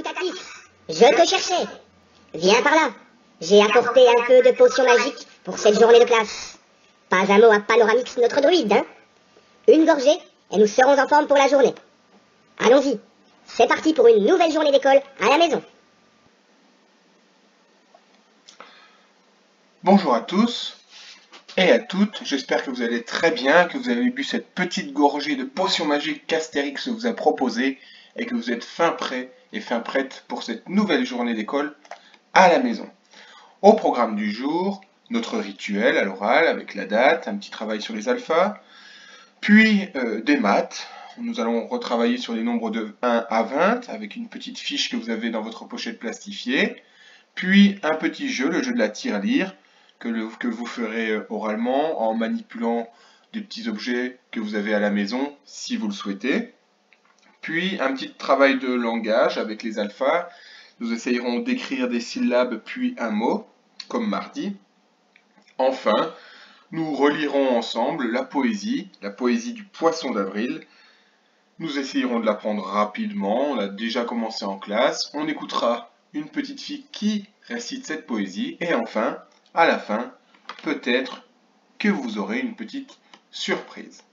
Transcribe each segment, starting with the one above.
tout actif. Je te cherchais. Viens par là. J'ai apporté un peu de potion magique pour cette journée de classe. Pas un mot à Panoramix, notre druide, hein? Une gorgée, et nous serons en forme pour la journée. Allons-y. C'est parti pour une nouvelle journée d'école à la maison. Bonjour à tous et à toutes, j'espère que vous allez très bien, que vous avez bu cette petite gorgée de potion magique qu'Astérix vous a proposée et que vous êtes fin prêts et fin prêtes pour cette nouvelle journée d'école à la maison. Au programme du jour, notre rituel à l'oral avec la date, un petit travail sur les alphas, puis des maths. Nous allons retravailler sur les nombres de 1 à 20 avec une petite fiche que vous avez dans votre pochette plastifiée, puis un petit jeu, le jeu de la tirelire, que vous ferez oralement en manipulant des petits objets que vous avez à la maison si vous le souhaitez. Puis un petit travail de langage avec les alphas. Nous essayerons d'écrire des syllabes puis un mot, comme mardi. Enfin, nous relirons ensemble la poésie du poisson d'avril. Nous essayerons de l'apprendre rapidement, on a déjà commencé en classe. On écoutera une petite fille qui récite cette poésie. Et enfin, à la fin, peut-être que vous aurez une petite surprise.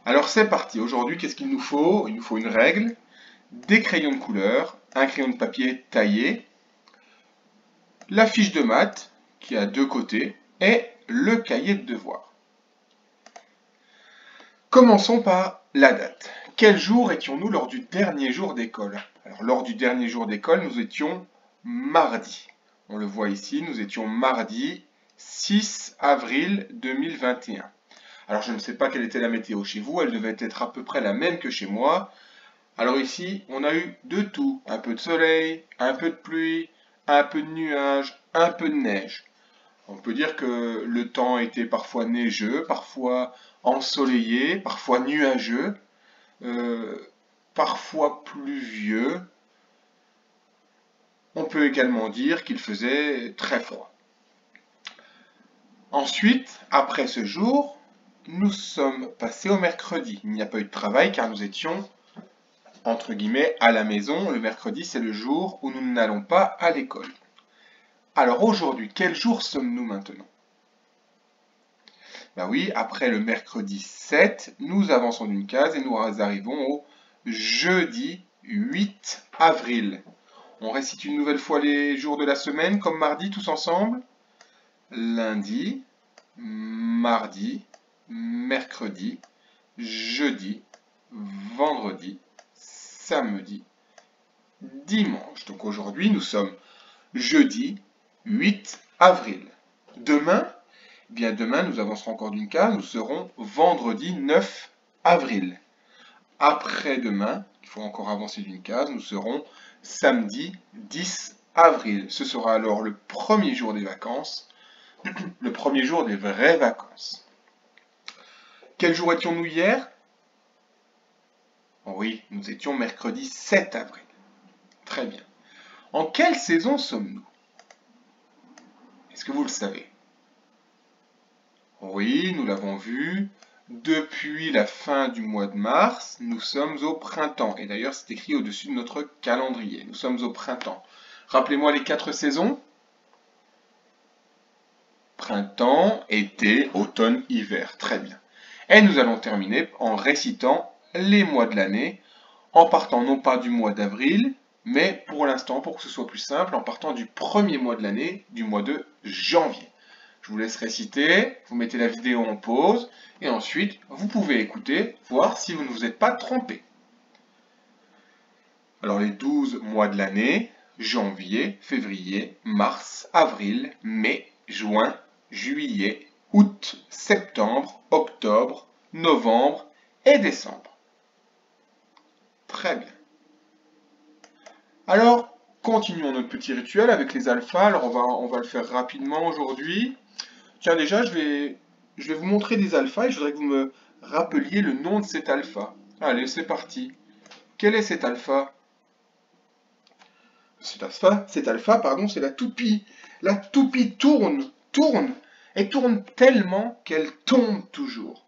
Alors c'est parti, aujourd'hui qu'est-ce qu'il nous faut? Il nous faut une règle, des crayons de couleur, un crayon de papier taillé, la fiche de maths qui a deux côtés et le cahier de devoirs. Commençons par la date. Quel jour étions-nous lors du dernier jour d'école? Alors lors du dernier jour d'école, nous étions mardi. On le voit ici, nous étions mardi 6 avril 2021. Alors je ne sais pas quelle était la météo chez vous, elle devait être à peu près la même que chez moi. Alors ici, on a eu de tout, un peu de soleil, un peu de pluie, un peu de nuages, un peu de neige. On peut dire que le temps était parfois neigeux, parfois ensoleillé, parfois nuageux, parfois pluvieux. On peut également dire qu'il faisait très froid. Ensuite, après ce jour, nous sommes passés au mercredi. Il n'y a pas eu de travail car nous étions, entre guillemets, à la maison. Le mercredi, c'est le jour où nous n'allons pas à l'école. Alors aujourd'hui, quel jour sommes-nous maintenant? Ben oui, après le mercredi 7, nous avançons d'une case et nous arrivons au jeudi 8 avril. On récite une nouvelle fois les jours de la semaine, comme mardi, tous ensemble. Lundi, mardi, mercredi, jeudi, vendredi, samedi, dimanche. Donc aujourd'hui, nous sommes jeudi 8 avril. Demain, eh bien demain, nous avancerons encore d'une case, nous serons vendredi 9 avril. Après-demain, il faut encore avancer d'une case, nous serons samedi 10 avril. Ce sera alors le premier jour des vacances, le premier jour des vraies vacances. Quel jour étions-nous hier? Oui, nous étions mercredi 7 avril. Très bien. En quelle saison sommes-nous? Est-ce que vous le savez? Oui, nous l'avons vu. Depuis la fin du mois de mars, nous sommes au printemps. Et d'ailleurs, c'est écrit au-dessus de notre calendrier. Nous sommes au printemps. Rappelez-moi les 4 saisons. Printemps, été, automne, hiver. Très bien. Et nous allons terminer en récitant les mois de l'année, en partant non pas du mois d'avril, mais pour l'instant, pour que ce soit plus simple, en partant du premier mois de l'année, du mois de janvier. Je vous laisse réciter, vous mettez la vidéo en pause, et ensuite, vous pouvez écouter, voir si vous ne vous êtes pas trompé. Alors les 12 mois de l'année, janvier, février, mars, avril, mai, juin, juillet, août, septembre, octobre, novembre et décembre. Très bien. Alors, continuons notre petit rituel avec les alphas. Alors on va le faire rapidement aujourd'hui. Tiens, déjà, je vais vous montrer des alphas et je voudrais que vous me rappeliez le nom de cet alpha. Allez, c'est parti. Quel est cet alpha? Cet alpha, pardon, c'est la toupie. La toupie tourne, et tourne tellement qu'elle tombe toujours.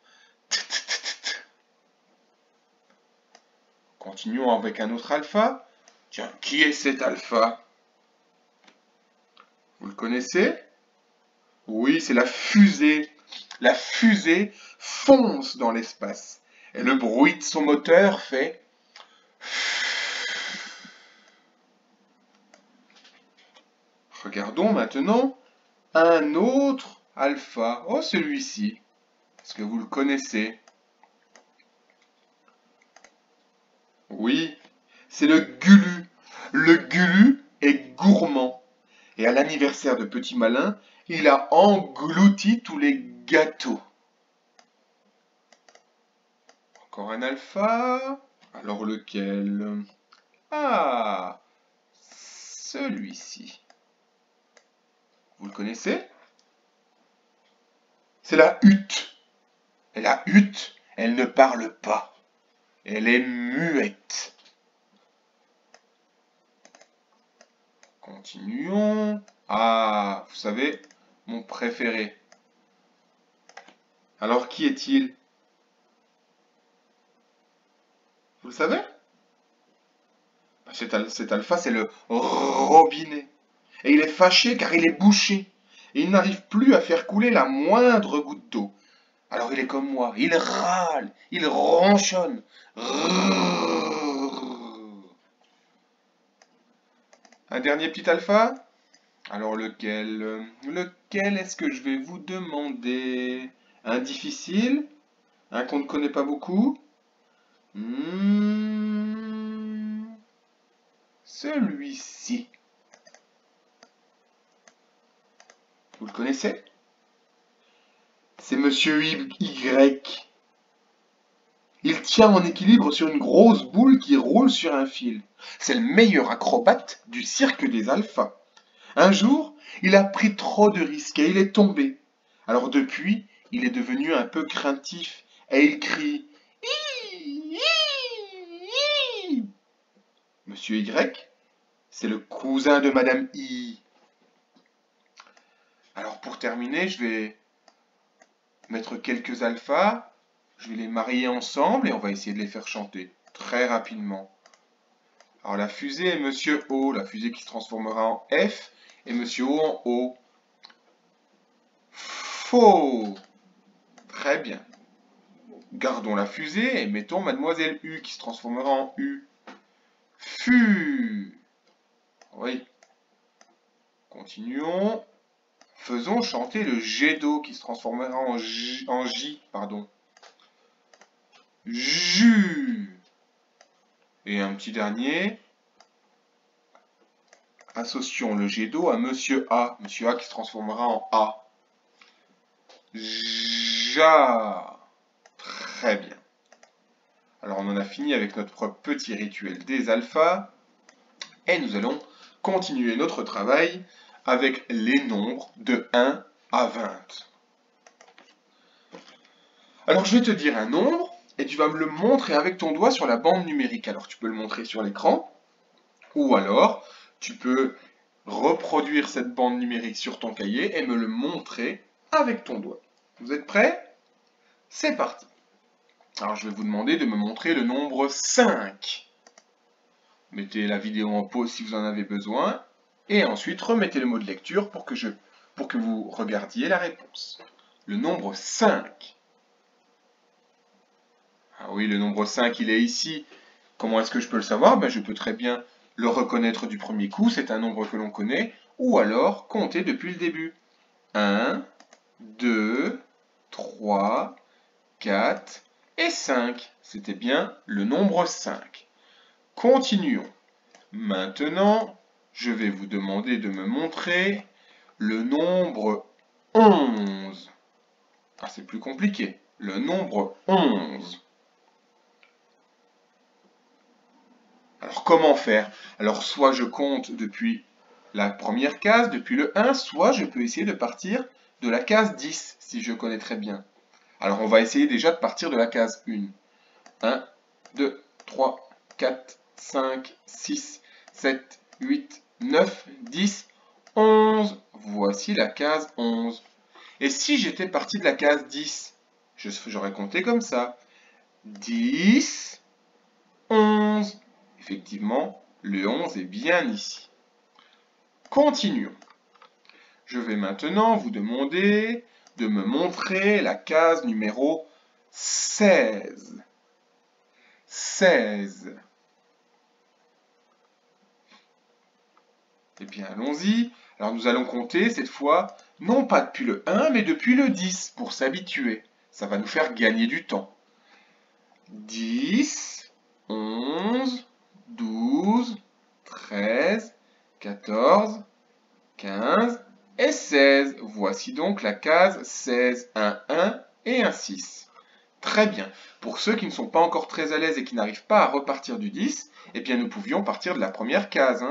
Continuons avec un autre alpha. Tiens, qui est cet alpha? Vous le connaissez? Oui, c'est la fusée. La fusée fonce dans l'espace. Et le bruit de son moteur fait... Regardons maintenant un autre alpha. Oh, celui-ci. Est-ce que vous le connaissez? Oui, c'est le Gulu. Le Gulu est gourmand. Et à l'anniversaire de Petit Malin, il a englouti tous les gâteaux. Encore un alpha. Alors lequel? Ah, celui-ci. Vous le connaissez? C'est la hutte. Et la hutte, elle ne parle pas. Elle est muette. Continuons. Ah, vous savez, mon préféré. Alors, qui est-il? Vous le savez? Cet alpha, c'est le robinet. Et il est fâché car il est bouché. Et il n'arrive plus à faire couler la moindre goutte d'eau. Alors il est comme moi, il râle, il ronchonne. Un dernier petit alpha? Alors lequel? Lequel est-ce que je vais vous demander? Un difficile? Un qu'on ne connaît pas beaucoup? Celui-ci. Vous le connaissez? C'est Monsieur Y. Il tient en équilibre sur une grosse boule qui roule sur un fil. C'est le meilleur acrobate du cirque des alphas. Un jour, il a pris trop de risques et il est tombé. Alors depuis, il est devenu un peu craintif et il crie Hi, hi, hi. Monsieur Y, c'est le cousin de Madame I. Alors pour terminer, je vais mettre quelques alphas, je vais les marier ensemble et on va essayer de les faire chanter très rapidement. Alors la fusée est Monsieur O, la fusée qui se transformera en F, et Monsieur O en O. Faux. Très bien. Gardons la fusée et mettons Mademoiselle U qui se transformera en U. Fu. Oui. Continuons. Faisons chanter le jet d'eau qui se transformera en J, pardon. Jus. Et un petit dernier. Associons le jet d'eau à Monsieur A. Monsieur A qui se transformera en A. Ja. Très bien. Alors on en a fini avec notre petit rituel des alphas. Et nous allons continuer notre travail avec les nombres de 1 à 20. Alors je vais te dire un nombre et tu vas me le montrer avec ton doigt sur la bande numérique. Alors tu peux le montrer sur l'écran ou alors tu peux reproduire cette bande numérique sur ton cahier et me le montrer avec ton doigt. Vous êtes prêts? C'est parti. Alors je vais vous demander de me montrer le nombre 5. Mettez la vidéo en pause si vous en avez besoin. Et ensuite, remettez le mot de lecture pour que vous regardiez la réponse. Le nombre 5. Ah oui, le nombre 5, il est ici. Comment est-ce que je peux le savoir? Je peux très bien le reconnaître du premier coup. C'est un nombre que l'on connaît. Ou alors, compter depuis le début. 1, 2, 3, 4 et 5. C'était bien le nombre 5. Continuons. Maintenant, je vais vous demander de me montrer le nombre 11. Ah, c'est plus compliqué. Le nombre 11. Alors, comment faire? Alors, soit je compte depuis la première case, depuis le 1, soit je peux essayer de partir de la case 10, si je connais très bien. Alors, on va essayer déjà de partir de la case 1. 1, 2, 3, 4, 5, 6, 7, 8, 9, 10, 11. Voici la case 11. Et si j'étais parti de la case 10, j'aurais compté comme ça. 10, 11. Effectivement, Le 11 est bien ici. Continuons. Je vais maintenant vous demander de me montrer la case numéro 16. 16. Eh bien, allons-y. Alors, nous allons compter cette fois, non pas depuis le 1, mais depuis le 10, pour s'habituer. Ça va nous faire gagner du temps. 10, 11, 12, 13, 14, 15 et 16. Voici donc la case 16, un 1 et un 6. Très bien. Pour ceux qui ne sont pas encore très à l'aise et qui n'arrivent pas à repartir du 10, eh bien nous pouvions partir de la première case.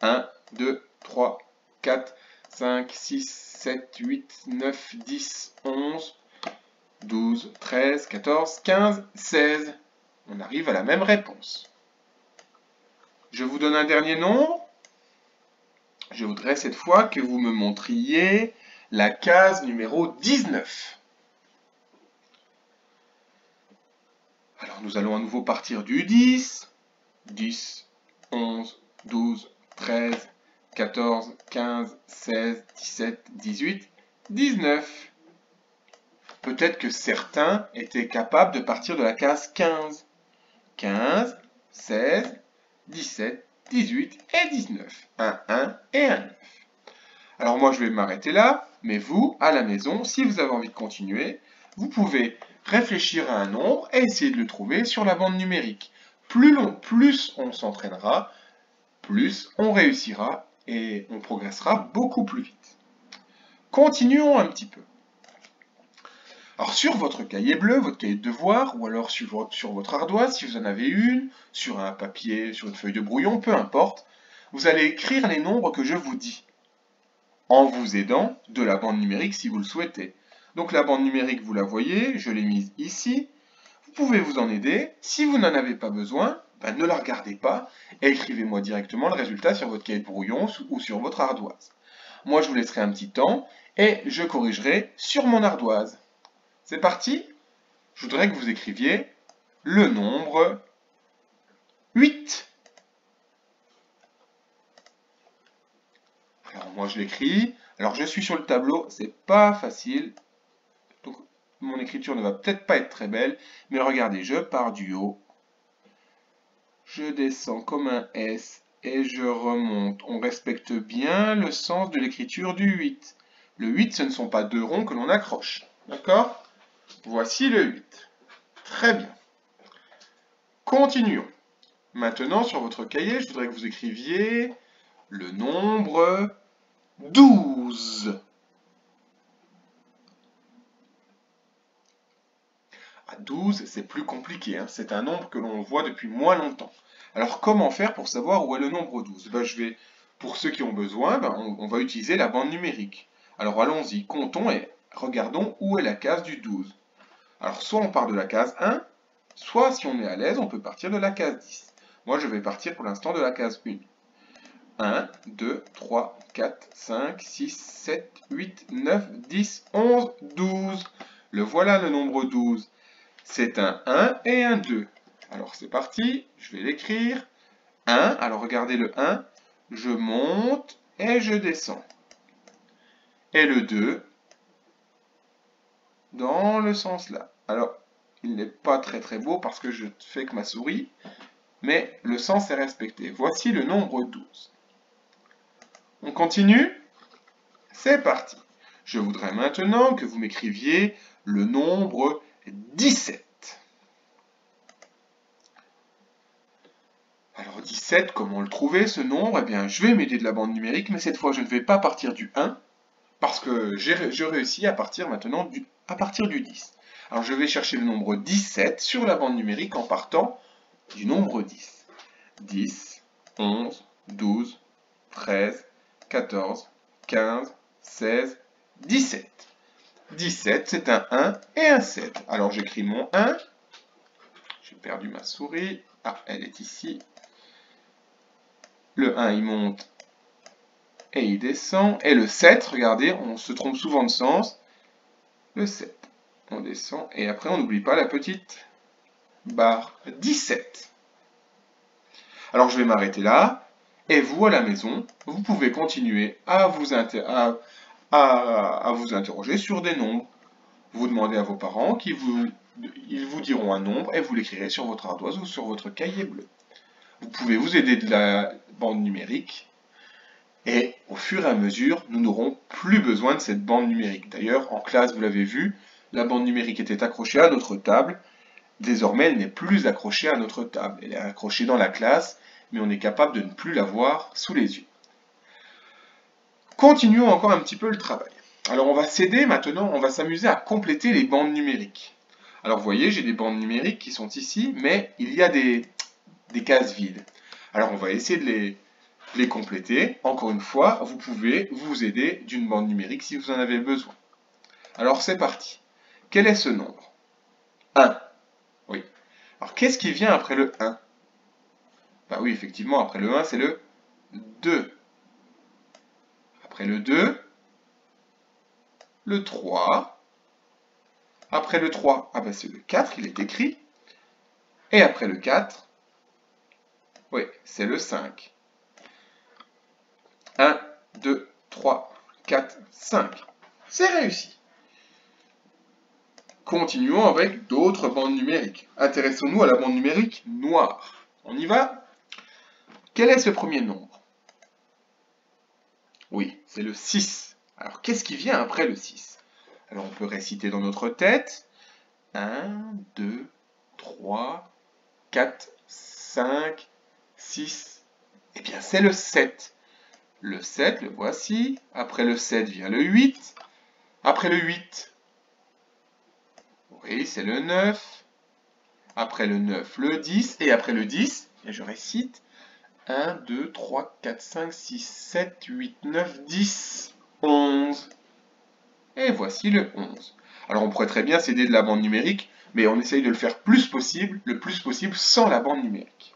1, 2, 3, 4, 5, 6, 7, 8, 9, 10, 11, 12, 13, 14, 15, 16. On arrive à la même réponse. Je vous donne un dernier nombre. Je voudrais cette fois que vous me montriez la case numéro 19. Alors nous allons à nouveau partir du 10. 10, 11, 12, 13, 14, 15, 16, 17, 18, 19. Peut-être que certains étaient capables de partir de la case 15. 15, 16, 17, 18 et 19. Un 1 et un 9. Alors moi je vais m'arrêter là, mais vous, à la maison, si vous avez envie de continuer, vous pouvez réfléchir à un nombre et essayer de le trouver sur la bande numérique. Plus on s'entraînera, plus on réussira et on progressera beaucoup plus vite. Continuons un petit peu. Alors sur votre cahier bleu, votre cahier de devoir, ou alors sur votre ardoise, si vous en avez une, sur un papier, sur une feuille de brouillon, peu importe, vous allez écrire les nombres que je vous dis, en vous aidant de la bande numérique si vous le souhaitez. Donc la bande numérique, vous la voyez, je l'ai mise ici. Vous pouvez vous en aider. Si vous n'en avez pas besoin, ne la regardez pas et écrivez-moi directement le résultat sur votre cahier de brouillon ou sur votre ardoise. Moi, je vous laisserai un petit temps et je corrigerai sur mon ardoise. C'est parti. Je voudrais que vous écriviez le nombre 8. Alors moi je l'écris. Alors je suis sur le tableau, c'est pas facile. Donc mon écriture ne va peut-être pas être très belle, mais regardez, je pars du haut. Je descends comme un S et je remonte. On respecte bien le sens de l'écriture du 8. Le 8, ce ne sont pas deux ronds que l'on accroche. D'accord ? Voici le 8. Très bien. Continuons. Maintenant, sur votre cahier, je voudrais que vous écriviez le nombre 12. À 12, c'est plus compliqué. C'est un nombre que l'on voit depuis moins longtemps. Alors, comment faire pour savoir où est le nombre 12 ? Pour ceux qui ont besoin, on va utiliser la bande numérique. Alors, allons-y, comptons et regardons où est la case du 12. Alors, soit on part de la case 1, soit, si on est à l'aise, on peut partir de la case 10. Moi, je vais partir pour l'instant de la case 1. 1, 2, 3, 4, 5, 6, 7, 8, 9, 10, 11, 12. Le voilà le nombre 12. C'est un 1 et un 2. Alors c'est parti, je vais l'écrire. 1, alors regardez le 1, je monte et je descends. Et le 2, dans le sens là. Alors, il n'est pas très très beau parce que je fais que ma souris, mais le sens est respecté. Voici le nombre 12. On continue ? C'est parti. Je voudrais maintenant que vous m'écriviez le nombre 17. Alors 17, comment le trouver ce nombre ? Eh bien, je vais m'aider de la bande numérique, mais cette fois je ne vais pas partir du 1, parce que je réussis à partir maintenant du 10. Alors je vais chercher le nombre 17 sur la bande numérique en partant du nombre 10. 10, 11, 12, 13, 14, 15, 16, 17. 17, c'est un 1 et un 7. Alors j'écris mon 1. J'ai perdu ma souris. Ah, elle est ici. Le 1, il monte et il descend. Et le 7, regardez, on se trompe souvent de sens. Le 7, on descend. Et après, on n'oublie pas la petite barre. 17. Alors je vais m'arrêter là, et vous à la maison, vous pouvez continuer à vous interroger sur des nombres. Vous demandez à vos parents ils vous diront un nombre et vous l'écrirez sur votre ardoise ou sur votre cahier bleu. Vous pouvez vous aider de la bande numérique et au fur et à mesure, nous n'aurons plus besoin de cette bande numérique. D'ailleurs, en classe, vous l'avez vu, la bande numérique était accrochée à notre table. Désormais, elle n'est plus accrochée à notre table. Elle est accrochée dans la classe, mais on est capable de ne plus la voir sous les yeux. Continuons encore un petit peu le travail. Alors on va s'aider maintenant, on va s'amuser à compléter les bandes numériques. Alors vous voyez, j'ai des bandes numériques qui sont ici, mais il y a des cases vides. Alors on va essayer de les compléter. Encore une fois, vous pouvez vous aider d'une bande numérique si vous en avez besoin. Alors c'est parti. Quel est ce nombre? 1. Oui. Alors qu'est-ce qui vient après le 1? Bah oui, effectivement, après le 1, c'est le 2. Après le 2, le 3. Après le 3, ah bah c'est le 4, il est écrit. Et après le 4, oui, c'est le 5. 1, 2, 3, 4, 5. C'est réussi. Continuons avec d'autres bandes numériques. Intéressons-nous à la bande numérique noire. On y va? Quel est ce premier nombre? Oui, c'est le 6. Alors, qu'est-ce qui vient après le 6? Alors, on peut réciter dans notre tête. 1, 2, 3, 4, 5, 6. Eh bien, c'est le 7. Le 7, le voici. Après le 7 vient le 8. Après le 8, oui, c'est le 9. Après le 9, le 10. Et après le 10, et je récite, 1, 2, 3, 4, 5, 6, 7, 8, 9, 10, 11. Et voici le 11. Alors on pourrait très bien s'aider de la bande numérique, mais on essaye de le faire le plus possible sans la bande numérique.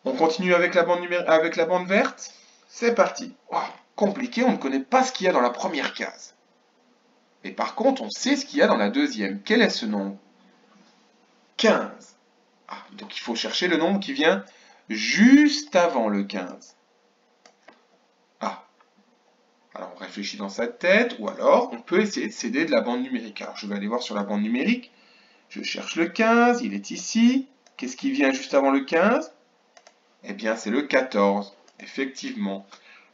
On continue avec la bande verte. C'est parti. Oh, compliqué, on ne connaît pas ce qu'il y a dans la première case. Et par contre, on sait ce qu'il y a dans la deuxième. Quel est ce nombre? 15. Ah, donc il faut chercher le nombre qui vient juste avant le 15. Ah. Alors on réfléchit dans sa tête, ou alors on peut essayer de s'aider de la bande numérique. Alors je vais aller voir sur la bande numérique. Je cherche le 15, il est ici. Qu'est-ce qui vient juste avant le 15? Eh bien c'est le 14, effectivement.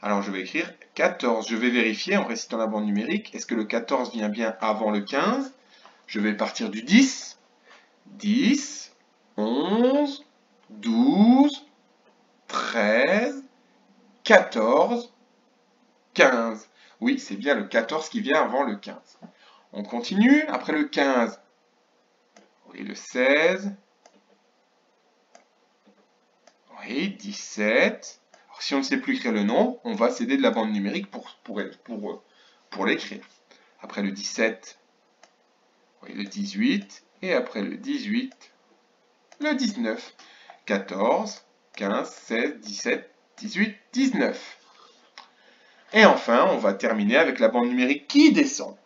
Alors je vais écrire 14. Je vais vérifier en récitant la bande numérique. Est-ce que le 14 vient bien avant le 15? Je vais partir du 10. 10, 11, 12, 13, 14, 15. Oui, c'est bien le 14 qui vient avant le 15. On continue. Après le 15, oui, le 16. Oui, 17. Alors, si on ne sait plus écrire le nombre, on va s'aider de la bande numérique pour l'écrire. Après le 17, oui, le 18. Et après le 18, le 19. 14, 15, 16, 17, 18, 19. Et enfin, on va terminer avec la bande numérique qui descend.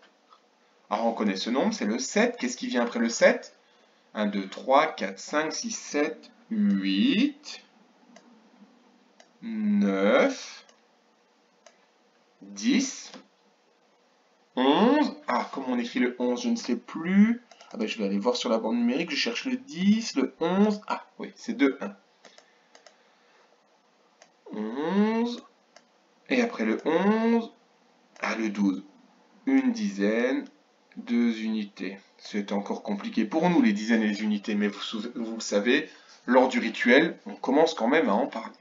Alors on connaît ce nombre, c'est le 7. Qu'est-ce qui vient après le 7? 1, 2, 3, 4, 5, 6, 7, 8, 9, 10, 11. Ah, comment on écrit le 11? Je ne sais plus. Ah ben, je vais aller voir sur la bande numérique, je cherche le 10, le 11. Ah oui, c'est 2, 1. 11. Et après le 11, ah, le 12. Une dizaine, 2 unités. C'est encore compliqué pour nous, les dizaines et les unités, mais vous le savez, lors du rituel, on commence quand même à en parler.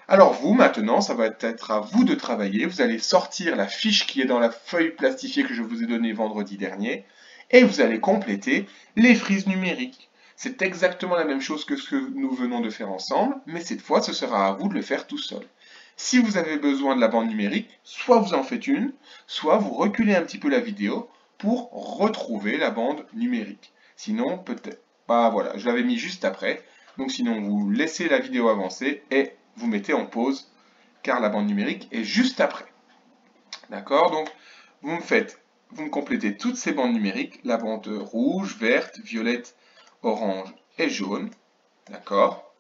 Alors vous, maintenant, ça va être à vous de travailler. Vous allez sortir la fiche qui est dans la feuille plastifiée que je vous ai donnée vendredi dernier, et vous allez compléter les frises numériques. C'est exactement la même chose que ce que nous venons de faire ensemble, mais cette fois, ce sera à vous de le faire tout seul. Si vous avez besoin de la bande numérique, soit vous en faites une, soit vous reculez un petit peu la vidéo pour retrouver la bande numérique. Sinon, peut-être... Bah voilà, je l'avais mis juste après. Donc sinon, vous laissez la vidéo avancer et vous mettez en pause, car la bande numérique est juste après. D'accord? Donc, vous me complétez toutes ces bandes numériques, la bande rouge, verte, violette, orange et jaune. D'accord?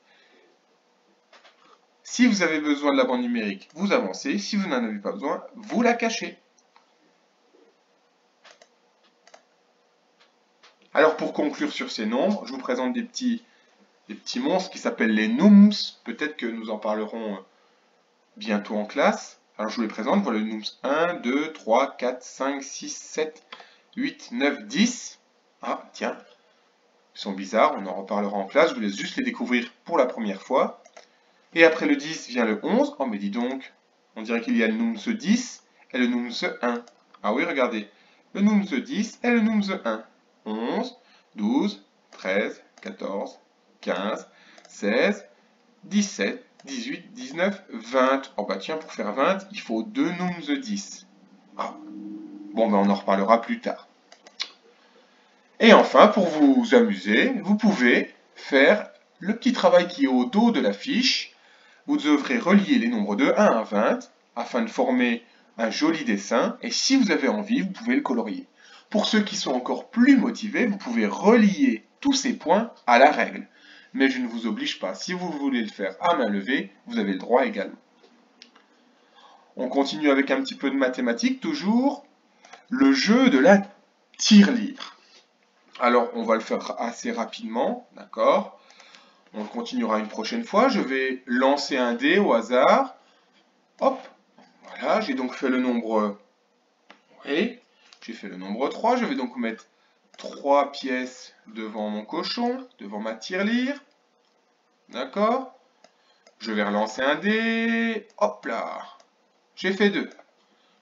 Si vous avez besoin de la bande numérique, vous avancez. Si vous n'en avez pas besoin, vous la cachez. Alors pour conclure sur ces nombres, je vous présente des petits monstres qui s'appellent les nums. Peut-être que nous en parlerons bientôt en classe. Alors je vous les présente. Voilà le nums 1, 2, 3, 4, 5, 6, 7, 8, 9, 10. Ah, tiens, ils sont bizarres, on en reparlera en classe. Je vous laisse juste les découvrir pour la première fois. Et après le 10 vient le 11. Oh, mais dis donc, on dirait qu'il y a le nums 10 et le nums 1. Ah oui, regardez. Le nums 10 et le nums 1. 11, 12, 13, 14, 15, 16, 17, 18, 19, 20. Oh bah tiens, pour faire 20, il faut 2 nums 10. Ah. Bon, ben on en reparlera plus tard. Et enfin, pour vous amuser, vous pouvez faire le petit travail qui est au dos de la fiche. Vous devrez relier les nombres de 1 à 20 afin de former un joli dessin. Et si vous avez envie, vous pouvez le colorier. Pour ceux qui sont encore plus motivés, vous pouvez relier tous ces points à la règle. Mais je ne vous oblige pas. Si vous voulez le faire à main levée, vous avez le droit également. On continue avec un petit peu de mathématiques, toujours. Le jeu de la tirelire. Alors, on va le faire assez rapidement, d'accord? On continuera une prochaine fois. Je vais lancer un dé au hasard. Hop, voilà, j'ai donc fait le nombre... Oui, j'ai fait le nombre 3. Je vais donc mettre 3 pièces devant mon cochon, devant ma tirelire. D'accord? Je vais relancer un dé. Hop là. J'ai fait 2.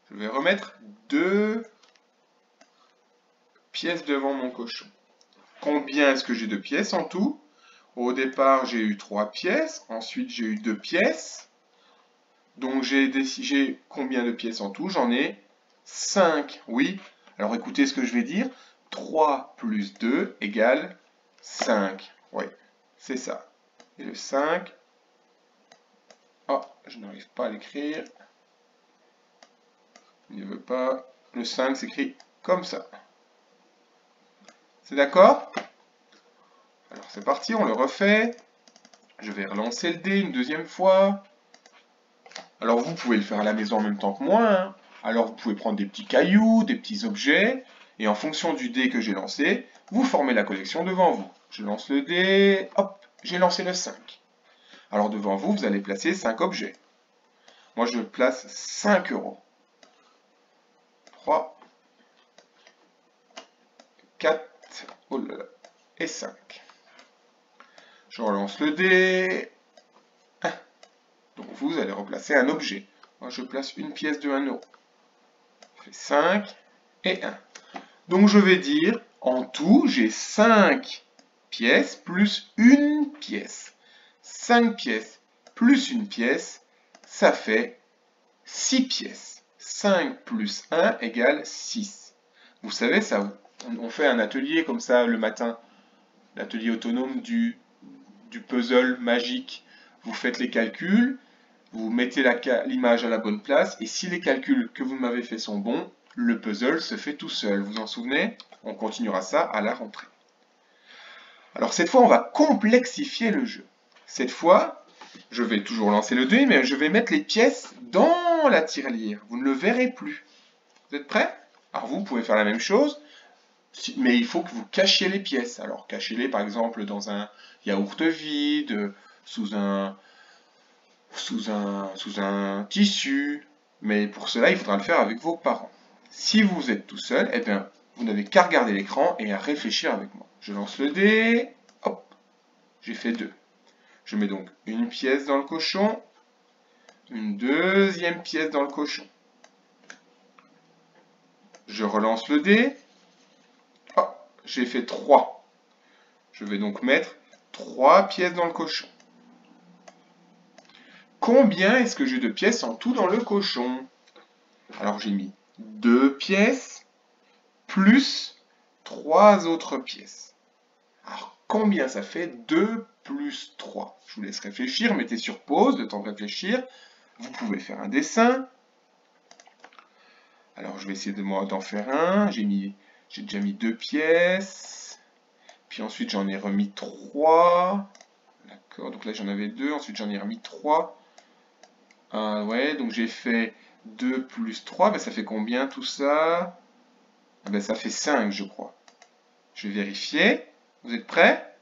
Je vais remettre 2 pièces devant mon cochon. Combien est-ce que j'ai de pièces en tout? Au départ, j'ai eu 3 pièces. Ensuite, j'ai eu 2 pièces. Donc, j'ai combien de pièces en tout? J'en ai 5. Oui. Alors, écoutez ce que je vais dire. 3 plus 2 égale 5. Oui, c'est ça. Et le 5... Oh, je n'arrive pas à l'écrire. Il ne veut pas. Le 5 s'écrit comme ça. C'est d'accord? Alors, c'est parti, on le refait. Je vais relancer le dé une deuxième fois. Alors vous pouvez le faire à la maison en même temps que moi. Hein. Alors vous pouvez prendre des petits cailloux, des petits objets, et en fonction du dé que j'ai lancé, vous formez la collection devant vous. Je lance le dé, hop, j'ai lancé le 5. Alors devant vous, vous allez placer 5 objets. Moi je place 5 euros. 3, 4, oh là là, et 5. Je relance le dé. Donc vous allez replacer un objet. Moi je place une pièce de 1 euro. Je fais 5 et 1. Donc je vais dire, en tout, j'ai 5 pièces plus une pièce. 5 pièces plus une pièce, ça fait 6 pièces. 5 plus 1 égale 6. Vous savez, ça, on fait un atelier comme ça le matin, l'atelier autonome du puzzle magique. Vous faites les calculs, vous mettez l'image à la bonne place, et si les calculs que vous m'avez fait sont bons, le puzzle se fait tout seul. Vous en souvenez? On continuera ça à la rentrée. Alors cette fois, on va complexifier le jeu. Cette fois, je vais toujours lancer le dé, mais je vais mettre les pièces dans la tirelire. Vous ne le verrez plus. Vous êtes prêts? Alors vous pouvez faire la même chose, mais il faut que vous cachiez les pièces. Alors cachez-les par exemple dans un yaourt vide, sous un tissu. Mais pour cela, il faudra le faire avec vos parents. Si vous êtes tout seul, eh bien, vous n'avez qu'à regarder l'écran et à réfléchir avec moi. Je lance le dé, hop, j'ai fait 2. Je mets donc une pièce dans le cochon, une deuxième pièce dans le cochon. Je relance le dé, hop, j'ai fait 3. Je vais donc mettre 3 pièces dans le cochon. Combien est-ce que j'ai de pièces en tout dans le cochon? Alors j'ai mis 2 pièces plus 3 autres pièces. Alors combien ça fait 2 plus 3? Je vous laisse réfléchir, mettez sur pause, le temps de réfléchir. Vous pouvez faire un dessin. Alors je vais essayer d'en faire un. J'ai déjà mis 2 pièces. Puis ensuite j'en ai remis 3. D'accord, donc là j'en avais 2, ensuite j'en ai remis 3. Ouais, donc j'ai fait 2 plus 3. Ben, ça fait combien tout ça? Ben, ça fait 5, je crois. Je vais vérifier. Vous êtes prêts?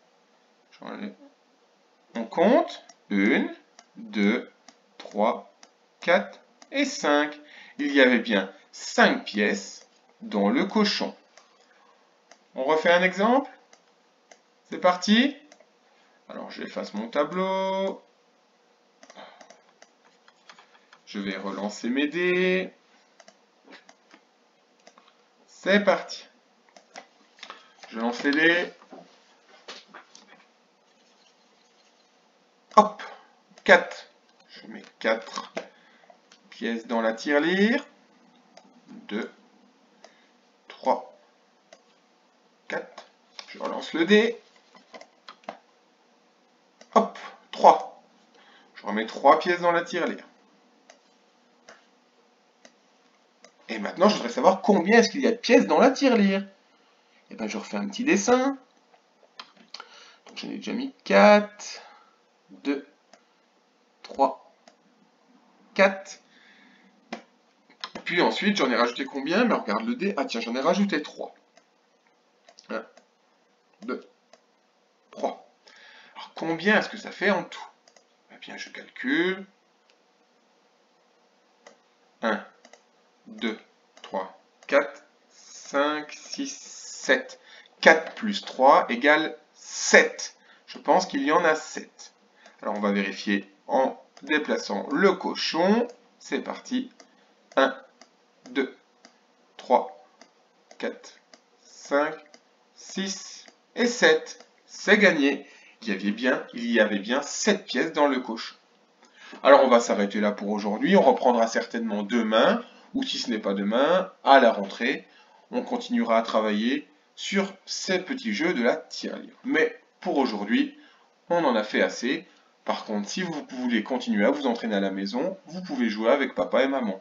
On compte. 1, 2, 3, 4 et 5. Il y avait bien 5 pièces dans le cochon. On refait un exemple? C'est parti? Alors j'efface mon tableau. Je vais relancer mes dés. C'est parti. Je lance les dés. Hop, 4. Je mets 4 pièces dans la tirelire. 2, 3, 4. Je relance le dé. Hop, 3. Je remets 3 pièces dans la tirelire. Et maintenant, je voudrais savoir combien est-ce qu'il y a de pièces dans la tirelire. Et bien, je refais un petit dessin. Donc, j'en ai déjà mis 4, 2, 3, 4. Puis ensuite, j'en ai rajouté combien? Mais regarde le dé. Ah tiens, j'en ai rajouté 3. 1, 2, 3. Alors, combien est-ce que ça fait en tout? Eh bien, je calcule. 1, 2, 3, 4, 5, 6, 7. 4 plus 3 égale 7. Je pense qu'il y en a 7. Alors, on va vérifier en déplaçant le cochon. C'est parti. 1, 2, 3, 4, 5, 6 et 7. C'est gagné. Il y avait bien 7 pièces dans le cochon. Alors on va s'arrêter là pour aujourd'hui. On reprendra certainement demain, ou si ce n'est pas demain, à la rentrée. On continuera à travailler sur ces petits jeux de la tirelire. Mais pour aujourd'hui, on en a fait assez. Par contre, si vous voulez continuer à vous entraîner à la maison, vous pouvez jouer avec papa et maman.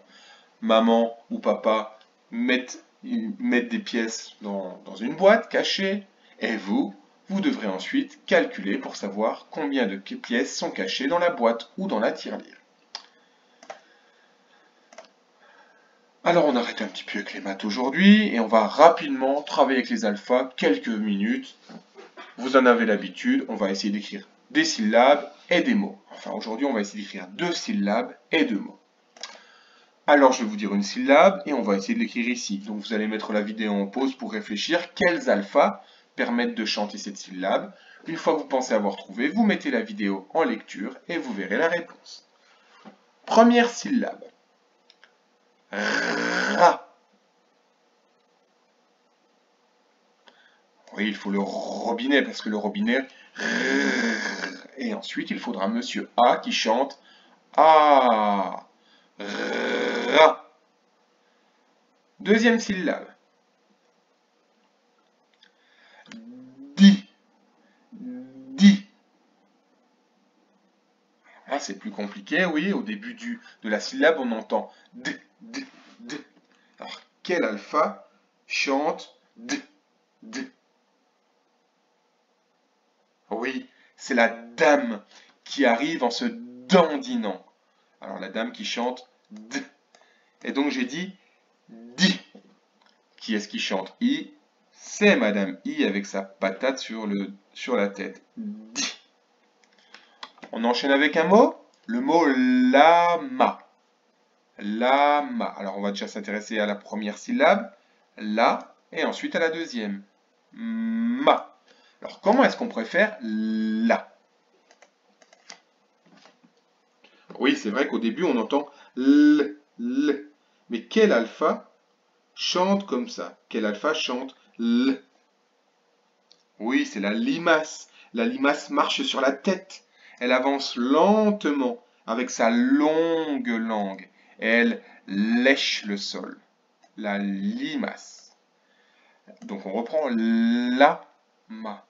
Maman ou papa mettent des pièces dans une boîte cachée, et vous devrez ensuite calculer pour savoir combien de pièces sont cachées dans la boîte ou dans la tirelire. Alors on arrête un petit peu avec les maths aujourd'hui, et on va rapidement travailler avec les alphas, quelques minutes. Vous en avez l'habitude, on va essayer d'écrire des syllabes et des mots. Enfin aujourd'hui on va essayer d'écrire 2 syllabes et 2 mots. Alors je vais vous dire une syllabe et on va essayer de l'écrire ici. Donc vous allez mettre la vidéo en pause pour réfléchir quels alphas permettent de chanter cette syllabe. Une fois que vous pensez avoir trouvé, vous mettez la vidéo en lecture et vous verrez la réponse. Première syllabe. Ra. Oui, il faut le robinet parce que le robinet... Et ensuite, il faudra Monsieur A qui chante A. Ra. Deuxième syllabe. Di. Di. Ah, c'est plus compliqué, oui. Au début de la syllabe, on entend D, D, D. Alors, quel alpha chante D, D? Oui, c'est la dame qui arrive en se dandinant. Alors, la dame qui chante D. Et donc, j'ai dit Di. Qui est-ce qui chante I? C'est Madame I avec sa patate sur la tête. Di. On enchaîne avec un mot. Le mot lama. Lama. Alors, on va déjà s'intéresser à la première syllabe. La. Et ensuite à la deuxième. Ma. Alors, comment est-ce qu'on préfère la? Oui, c'est vrai qu'au début, on entend l, l. Mais quel alpha chante comme ça? Quel alpha chante l? Oui, c'est la limace. La limace marche sur la tête. Elle avance lentement avec sa longue langue. Elle lèche le sol. La limace. Donc on reprend la, ma.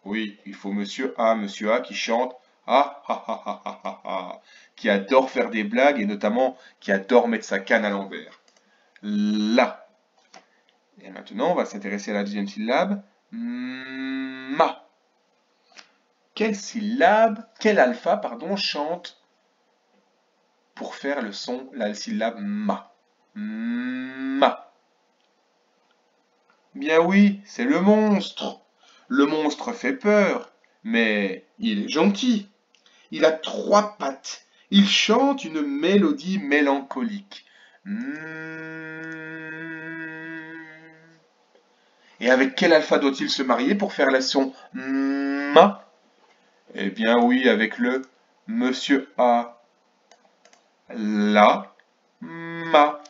Oui, il faut Monsieur A qui chante ah ah ah ah ah ah ah, qui adore faire des blagues et notamment qui adore mettre sa canne à l'envers. La. Et maintenant, on va s'intéresser à la deuxième syllabe. Ma. Quelle syllabe, quel alpha, pardon, chante pour faire le son, la syllabe ma. Ma. Bien oui, c'est le monstre. Le monstre fait peur, mais il est gentil. Il a 3 pattes. Il chante une mélodie mélancolique. Et avec quel alpha doit-il se marier pour faire la son ma? Eh bien oui, avec le Monsieur A. La ma.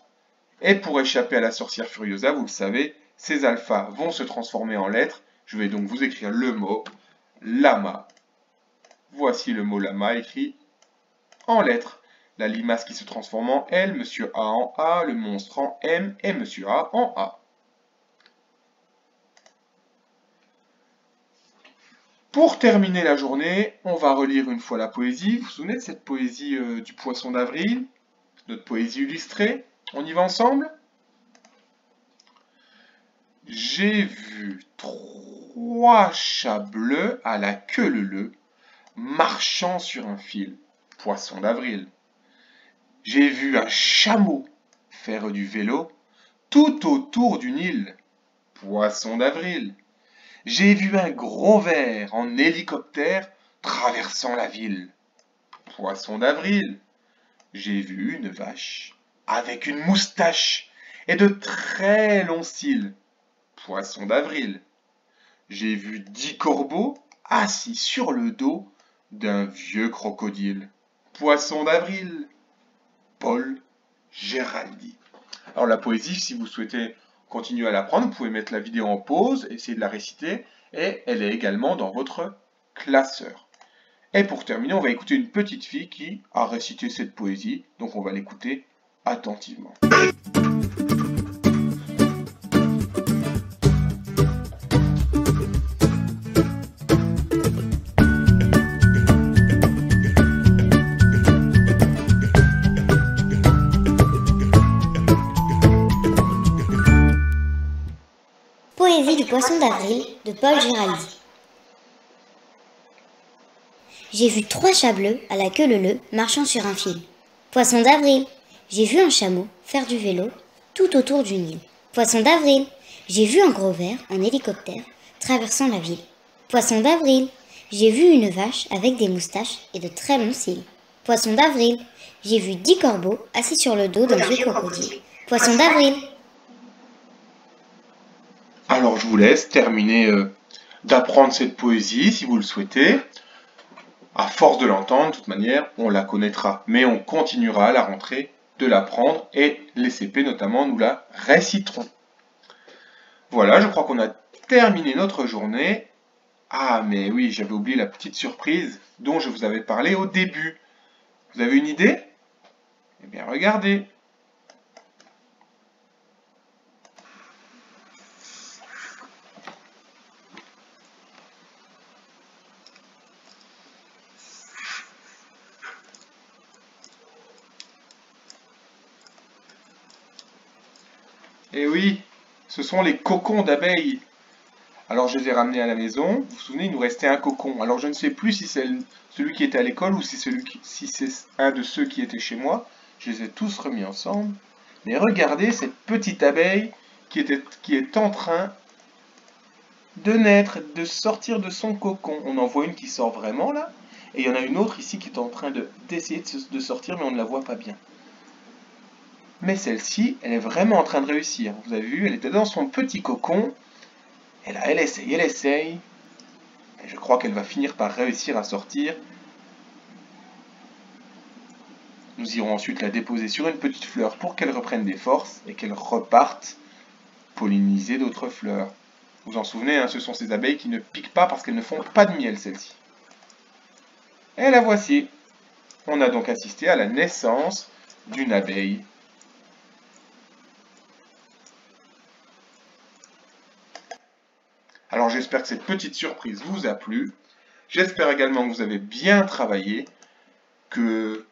Et pour échapper à la sorcière Furiosa, vous le savez, ces alphas vont se transformer en lettres. Je vais donc vous écrire le mot lama. Voici le mot lama écrit en lettres. La limace qui se transforme en L, Monsieur A en A, le monstre en M et Monsieur A en A. Pour terminer la journée, on va relire une fois la poésie. Vous vous souvenez de cette poésie du Poisson d'avril? Notre poésie illustrée? On y va ensemble? J'ai vu 3 chats bleus à la queue leu-leu marchant sur un fil. Poisson d'avril. J'ai vu un chameau faire du vélo tout autour d'une île. Poisson d'avril. J'ai vu un gros ver en hélicoptère traversant la ville. Poisson d'avril. J'ai vu une vache avec une moustache et de très longs cils. Poisson d'avril. J'ai vu 10 corbeaux assis sur le dos d'un vieux crocodile. Poisson d'avril. Paul Géraldi. Alors la poésie, si vous souhaitez continuer à l'apprendre, vous pouvez mettre la vidéo en pause, essayer de la réciter, et elle est également dans votre classeur. Et pour terminer, on va écouter une petite fille qui a récité cette poésie, donc on va l'écouter attentivement. Poésie du Poisson d'avril de Paul Géraldi. J'ai vu 3 chats bleus à la queue leu-leu marchant sur un fil. Poisson d'avril. J'ai vu un chameau faire du vélo tout autour d'une île. Poisson d'avril. J'ai vu un gros ver en hélicoptère traversant la ville. Poisson d'avril. J'ai vu une vache avec des moustaches et de très longs cils. Poisson d'avril. J'ai vu 10 corbeaux assis sur le dos d'un vieux crocodile. Poisson d'avril. Alors je vous laisse terminer d'apprendre cette poésie si vous le souhaitez. À force de l'entendre, de toute manière, on la connaîtra. Mais on continuera à la rentrée de l'apprendre et les CP notamment nous la réciteront. Voilà, je crois qu'on a terminé notre journée. Ah mais oui, j'avais oublié la petite surprise dont je vous avais parlé au début. Vous avez une idée? Eh bien regardez. Et oui, ce sont les cocons d'abeilles. Alors je les ai ramenés à la maison. Vous vous souvenez, il nous restait un cocon. Alors je ne sais plus si c'est celui qui était à l'école ou si c'est un de ceux qui était chez moi. Je les ai tous remis ensemble. Mais regardez cette petite abeille qui est en train de naître, de sortir de son cocon. On en voit une qui sort vraiment là. Et il y en a une autre ici qui est en train d'essayer de sortir, mais on ne la voit pas bien. Mais celle-ci, elle est vraiment en train de réussir. Vous avez vu, elle était dans son petit cocon. Et là, elle essaye, elle essaye. Et je crois qu'elle va finir par réussir à sortir. Nous irons ensuite la déposer sur une petite fleur pour qu'elle reprenne des forces et qu'elle reparte polliniser d'autres fleurs. Vous vous en souvenez, hein, ce sont ces abeilles qui ne piquent pas parce qu'elles ne font pas de miel, celles-ci. Et la voici. On a donc assisté à la naissance d'une abeille. Alors j'espère que cette petite surprise vous a plu. J'espère également que vous avez bien travaillé, que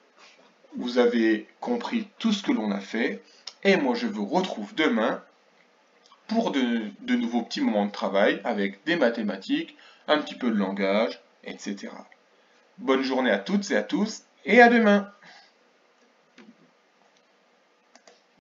vous avez compris tout ce que l'on a fait. Et moi je vous retrouve demain pour de nouveaux petits moments de travail avec des mathématiques, un petit peu de langage, etc. Bonne journée à toutes et à tous et à demain!